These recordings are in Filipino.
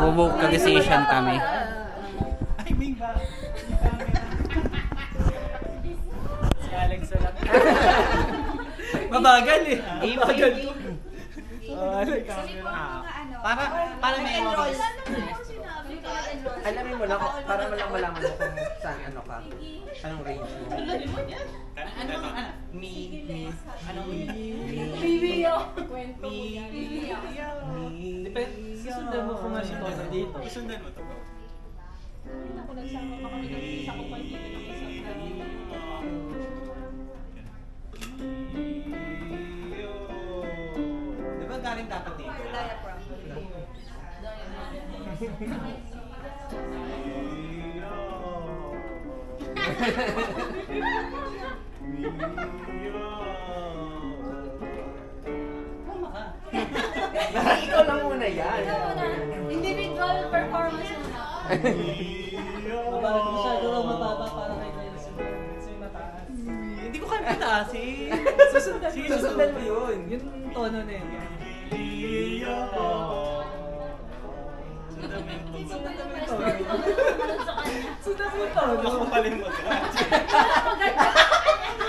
Nag-vocalization kami. Ay, Ming ba? Si Alex lang. Mabagal eh. Mabagal. Para may enroll. Alamin mo lang, para mo lang malaman mo kung saan ano ka. Anong range mo. Depende, susundan mo kung nga si Tono dito. Susundan mo to. Ako nagsama pa kami ng isa ko pa hindi ng isang Di ba galing dapat dito? diaphragm. Ikaw lang muna yan. Individual performance muna. Masyado lang mababa para kay Kyle Smith. Yung mataas. Hindi ko kaya mataas eh. Susundan mo yun. Yung tono na yun. Sundan mo yung tono. Ako palin mo.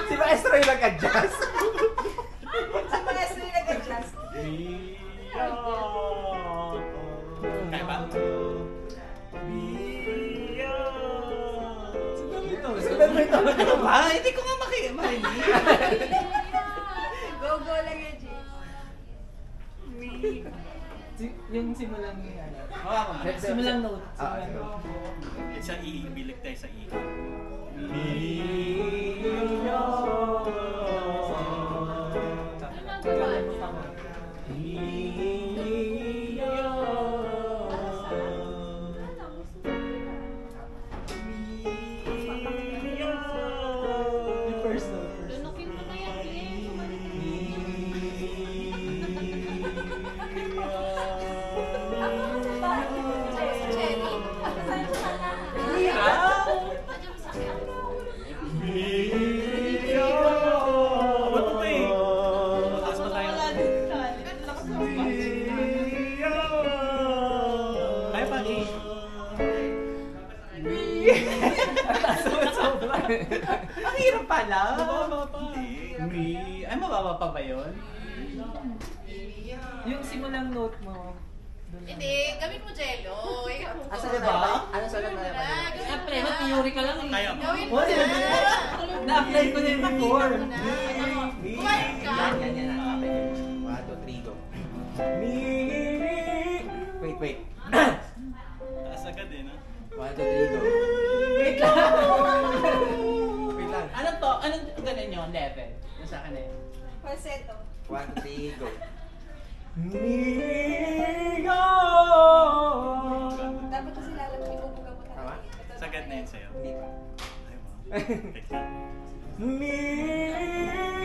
Si Maestro yung nag-adjust. Sa maestro yung nag-adjust. Kaya ba? Sundan mo yung tono. Ano ba? Hindi ko nga marinig. Go lang yun, G. Yung simulang ano. Simulang note. Simulang note. Sa I, bilik tayo sa I. First note. Tunukin mo na yan, Ba't ito eh? Mataas pa tayo. Kaya pa eh. Ang hirap pala. Mababa pa. Ay, mababa pa ba yun? Yung simulang note mo. Hindi, gawin mo jello. Asa na ba? Ano sa na ba? Siyempre, theory ka lang eh. Kaya mo. Gawin mo Wala na. na. Na-apply ko na yung before. Kumain ka. Yan. 1, 2, 3, go. Wait. Taas agad eh, no? 1, 2, 3, go. Wait lang. Wait lang. Anong to? Anong ganun yun? Level? Yung sa akin eh. Falsetto. 1, 2, 3, go. Dapat kasi lalabas, ibubuga mo Tama? Sagad na yun sa'yo. Hindi pa. Ay,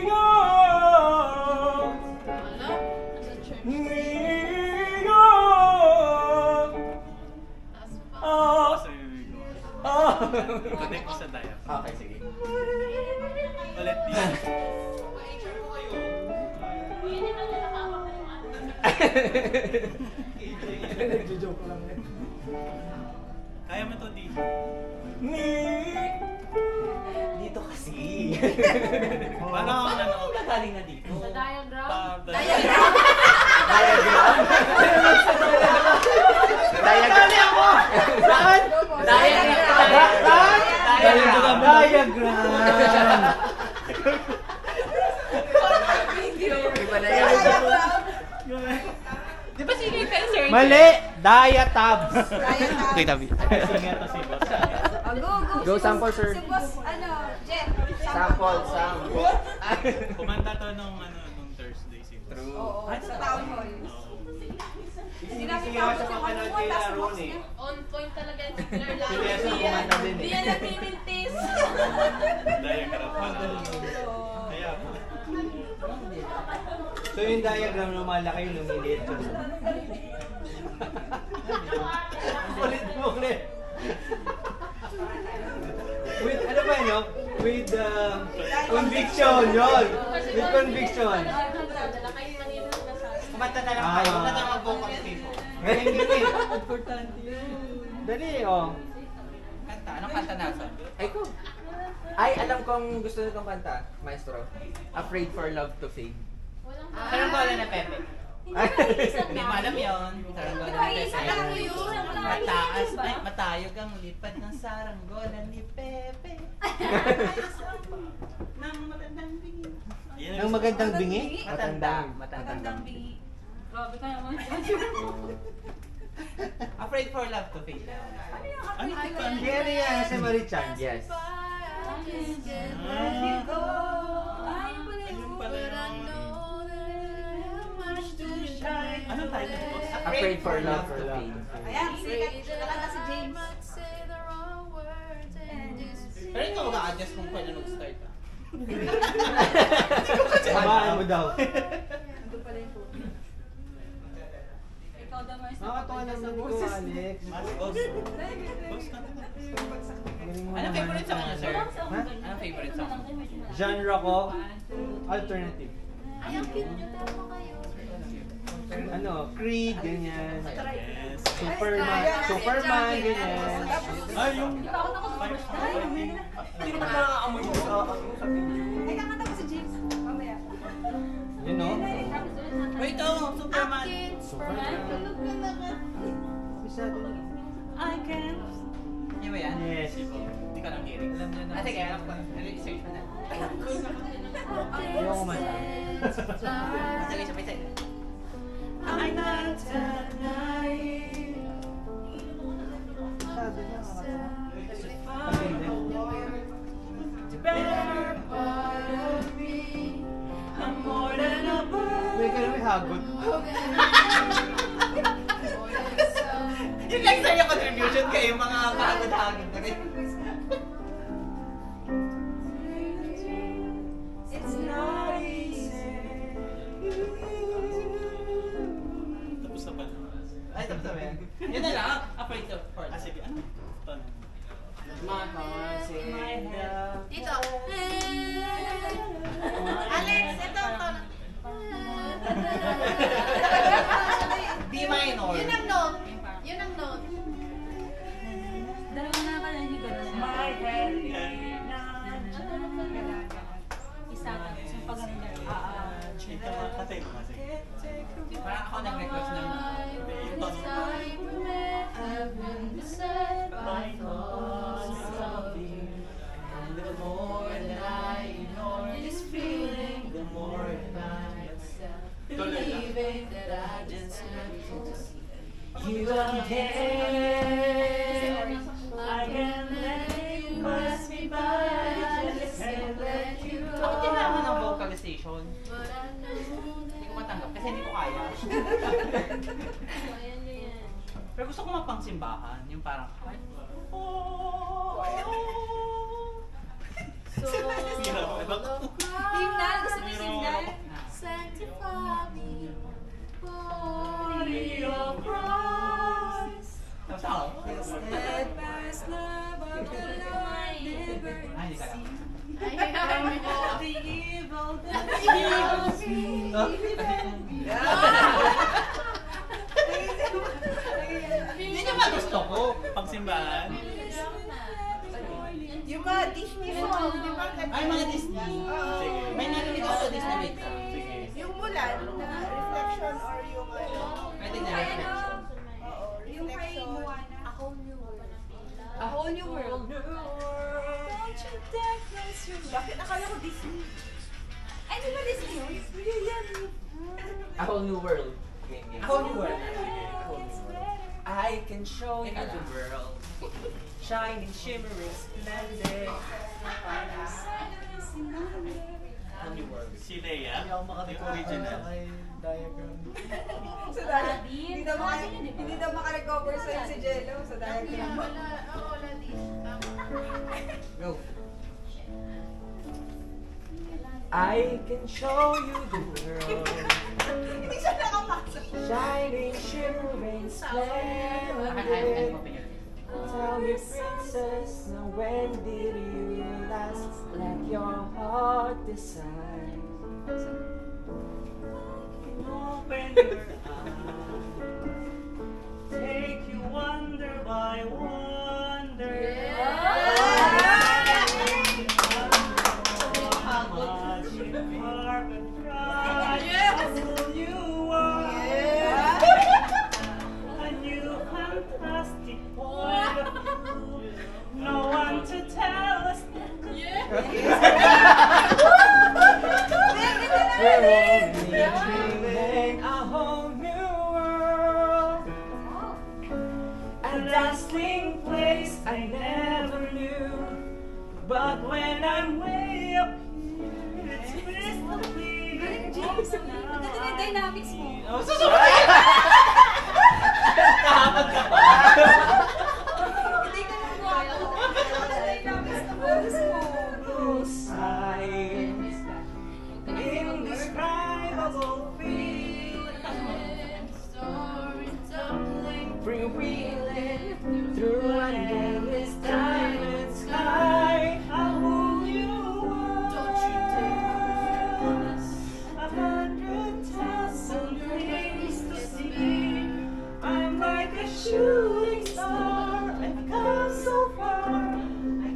wow. Teka. Wala? Nasa church. Basta yung connect ko sa diaphragm. Okay, sige. Ulit din. Nagjo-joke lang eh. Kaya mo to, D. Dito kasi. Paano ako ano? Ano ba galing na dito? Sa diagram? Diagram? Saan? Diagram. Iba na yan. Di ba sige kayo, sir? Mali! Diatabs! Diagram. Wait, tabi. Kasi nga to si boss. Go sample, sir. Si boss, Jen. Sample. Kumanta to nung Thursday si boss. True. Oo, sa town hall. Sinabi Sige, ko sa mga panood mo, nila, tas box Ron, eh. niya. On point talaga si Claire lang. Si Lesa kumanta din, eh. Di yan nagmimintis. Diagram pa na. Kaya po. So yung diagram lumalaki yung lumiliit ko. Ulit. With ano ba yun, no? With conviction, yun. With conviction. Dala kayo manino na sa Kumanta na lang kayo. Kumanta na lang ang vocals dito. Ngayon yun eh. Importante yun. Dali, oh. Kanta. Anong kanta nasa? Ay ko. Ay, alam kong gusto nitong kanta, maestro. Afraid for Love to Fade. Saranggola na Pepe. Hindi mo alam yun. Saranggola na Pepe. Mataas. Ay, matayog ang lipad ng saranggola ni Pepe. Nang matandang bingi. Ang magandang bingi? Matandang bingi. Grabe ka naman. Afraid for Love to Fade. Ano pa? Yan yan, si Marichan. Yes. Ayun pala yun. Anong title po? Afraid for Love to Fade. Ayan, sikat. Nakanta si James. Pero ikaw mag-a-adjust kung kailan mag-start ah. Sabaan mo daw. Nandun pala yung phone. Ikaw daw mas Nakakatawa naman ito, Alex. Mas boss. Boss ka naman. Galing mo Anong naman. favorite song niya, sir? Ha? Anong favorite song? Genre ko, alternative. Ay, ang cute nyo. Tama kayo. Ano, Creed, ganyan. Yes. Superman, ganyan. Ay, yung... Takot ako sa first time. Hindi naman nakakaamoy mo sa video. Ay, kakanta ko si James. Mamaya. Yun, no? Wait, oh, Superman. Superman. Bisa doon. I can. Yan ba yan? Yes. Hindi ko lang hearing. Alam niya na. Ah, sige, alam ko. Research mo na. Ayaw ko man. Sige, sabay. I'm not tonight. Masyado na, nakakatawa. Kasi hindi. The better part of me. I'm more than a bird. May ka may hagot. Yun lang sa'yo contribution kayo, mga kahagod-hagod na rin. It's not easy. Tapos na pala. Ay, tapos na ba yan? Yun na lang, afraid to for Ah, sige. Ano? Paano? My heart said love. Dito. Alex, ito. D minor. Yun ang note. Yun ang note. Dalawa na ka na hindi gano'n. My head. Isa ka. Yung paganda. Ito mga katay mo nga. Sige. Parang ako nag-request ng Yung tono. the more that I ignore this feeling, the more I believing that I just have to see you again. I can let you pass me by, I just can't let you go. Ako kailangan ng vocalization. Hindi ko matanggap kasi hindi ko kaya. Pero gusto ko mapangsimbahan, yung parang Himnal, gusto mo yung himnal? Sanctify me for your cross. Tapos ako. The steadfast love of the Lord never Ay, hindi ka lang. the evil that Hindi niya ba gusto ko? Pagsimbahan. Yung mga Disney song, di ba? Ay, mga Disney. Sige. May narinig ako sa Disney wait. Sige. Yung Mulan na reflection or yung ano? Pwede na reflection. Oo, reflection. A whole new world. A whole new world. Don't you dare close your eyes. Bakit akala ko Disney? Ay, di ba Disney yun? Yan. A whole new world. A whole new world. I can show you the world. Shining, shimmering, splendid. Whole new world. Si Leia. Hindi ako Yung makarecover original. sa kay diagram. Sa diagram. Hindi daw makarecover sa si Jello sa diagram. Go. I can show you the world. Hindi siya nakapasok. Shining, shimmering, splendid. Tell me, princess, now when did you last let your heart decide? Open your eyes. dazzling place I never knew. But when I'm way up here, it's crystal clear. James, ang ganda ng dynamics mo. Oh, susunod! Kahabag ka pa. Hindi ka nang guwapo. Ang dynamics ng boses mo. Blue skies, indescribable feeling, freewheeling through an endless diamond sky. I'll hold you up. 100,000 things to see. I'm like a shooting star. I've come so far. I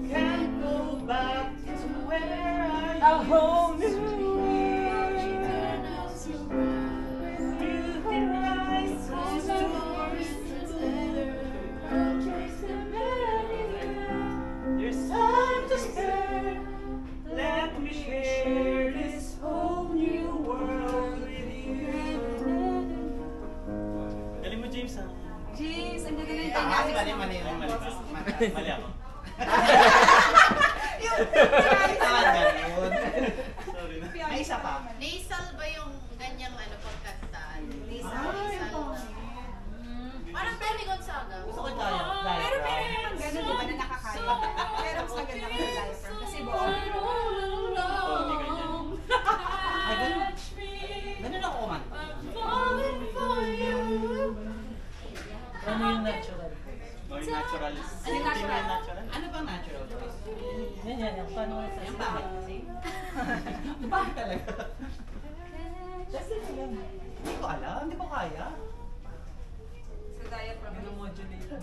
can't go back to where I a whole new world. New horizons to there's time to spare. Let me share this whole new world with you. Galing mo, James, ha? James, ang ganda ng Taas, dynamics mali, mo. mali. Mali ba? Mali ako. Sorry na. May isa pa. Nasal ba yung ganyang pagkanta? Nasal. Parang Benny Gonzaga. Gusto ko tayo. Pero meron naman gano'n, di ba, na nakakaya. Pero mas maganda ka sa diaphragm. Kasi buo. Oh, hindi ganyan. Ay, ganun. Ganun ako kumanta. Ano yung natural? Oh, yung natural. Ano yung natural? Ano bang natural voice? Yan. Paano sa Yung bakit? Bakit talaga? Hindi ko alam. Hindi ko kaya. Sa diaphragm. Modulate mo.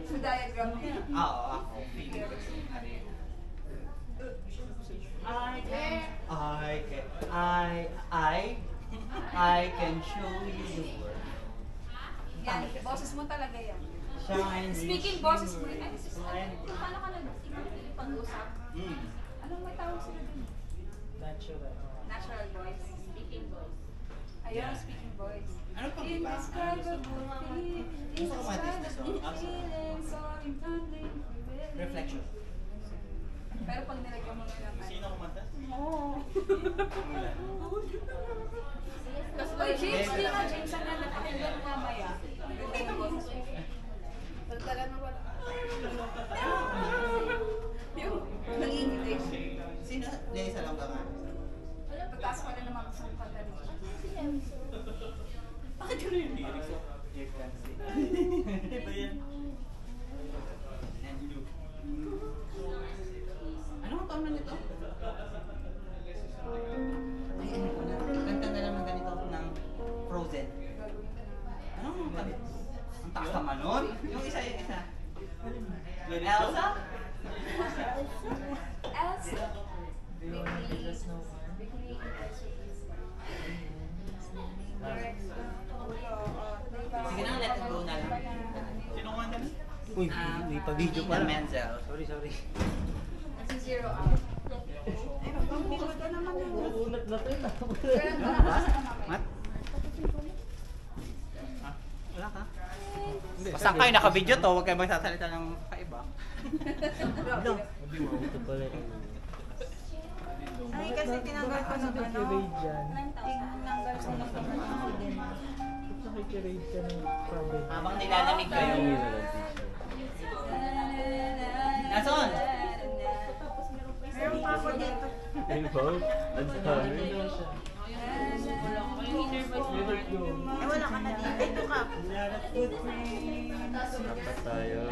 Sa diagram niya. Oo, ako. Feeling ko. I can show you the world. Yan, boses mo talaga yan. Shine. Speaking boses mo, ay, paano ka nag-pag-usap? Anong may tawag sila dun? Natural. Natural voice. Speaking voice. Ayun, speaking voice. Ano pang iba? Indescribable feeling, Gusto ko indescribable ma-discuss. feeling, so impending. Reflection. Pero pag nilagyan mo na naman. Sino kumanta? Oo. Mulan. Oy, James, di nga, James, ang napakinggan mo mamaya. Maganda yung boses mo. Pagtalan mo wala. Yung nanginginig. Sino? Lisa lang ka nga? Pagtaas ko na naman sa kanta rin. Bakit yun yung lyrics of Jeff Cancy? Iba yan. And you. Anong taon na nito? Ay, ano ko na. Kanta na naman ganito ng Frozen. Anong kanta? Ang taas naman nun? Yung isa. Elsa? Elsa. Sige na, let it go na lang. Sino kumanta na? Uy, may pa-video Idina Menzel. Sorry. Kasi zero out. Ay, magpapukot ka naman yun. Unat na ito. Pero ano na kasi na mamaya. Mat? Wala ka? Basta kayo naka-video to, huwag kayo magsasalita ng kaiba. Grabe. Ito pala yun. Ay, kasi tinanggal ko ng ano. Tinanggal ko ng Nakikirate ka ng problem. Habang nilalamig kayo. Nasaan? Meron pa ako dito. Involved? I'm sorry. Eh, wala ka na dito. Ito ka. Dapat tayo.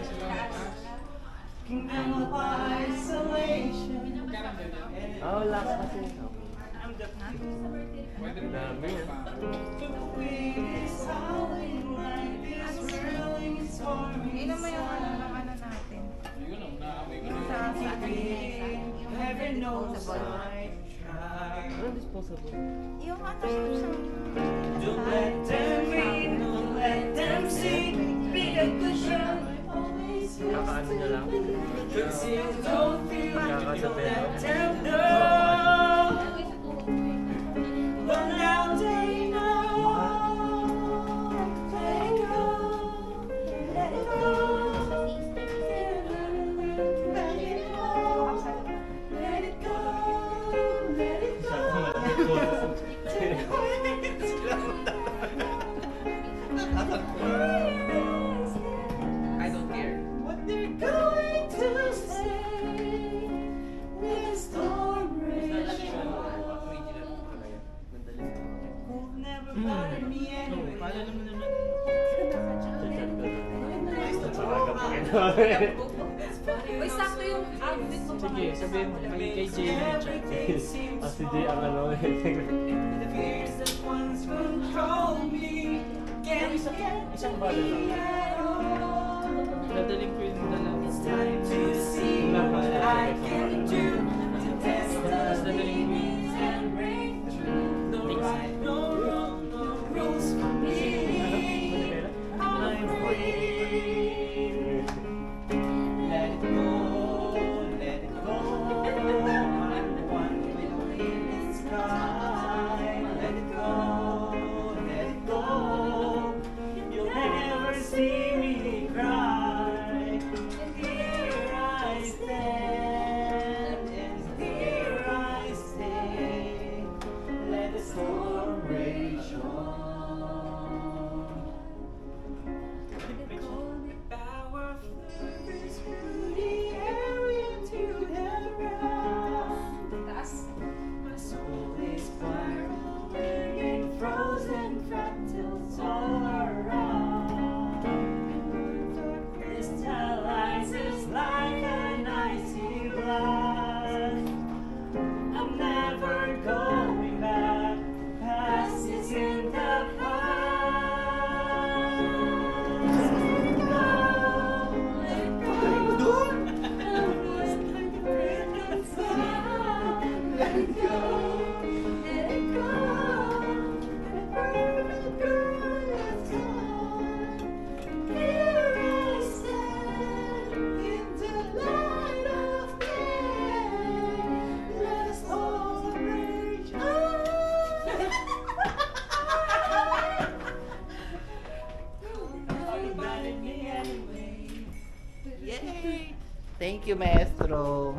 Kingdom of isolation. Wala ka kasi. Dami yan. Ilan mo yung ano ng ano natin? Sa Anong disposable? yung ano sa Don't let them read, don't let them see. Be a good girl. Kakaano niya lang? Cause you don't feel, Kakasabi, no? let them know. But now they know. Let it go, let it go. Uy, sakto yung outfit mo pa Sige, ngayon. sabihin mo. May kay Jay na yung chat. Ah, si Jay ang ano. The fears that once controlled me can't Isang bala lang. Dadaling ko yung dalawa. It's time to see what I can do to test the limits and break through. No right, no wrong, no rules for me. I'm free. Let it go, let it go. I'm one with the wind and sky. Let it go, let it go. You'll never see me cry. And here I stand, and here I stay. Let the storm rage on. Power flies through the air into the ground. My soul is spiraling in frozen fractals all around. Crystallizes like an icy blast. I'm never going back past this in the past. Let it go. Let it go. Let it go. Let it go. Here I stand in the light of day. Let us all rage on. You're mad at me anyway. Yay! Thank you, Maestro,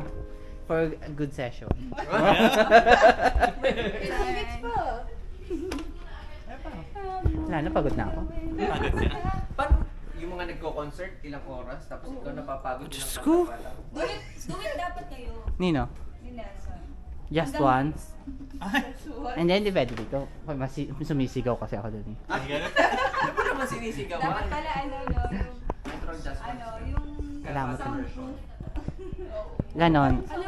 for a good session. Next po. Wala na, pagod na ako. Pagod siya. Paano yung mga nagko-concert, ilang oras, tapos ikaw napapagod Diyos ilang ko. kanta pa lang? Duet dapat kayo. Nino, Ni Nelson. just once. And then, depende dito. Sumisigaw kasi ako dun eh. Ano ba naman sinisigawan? Dapat pala ano, no, yung, Metro Just ano, Once. yung Salamat. sound version. booth. Ganon. Ano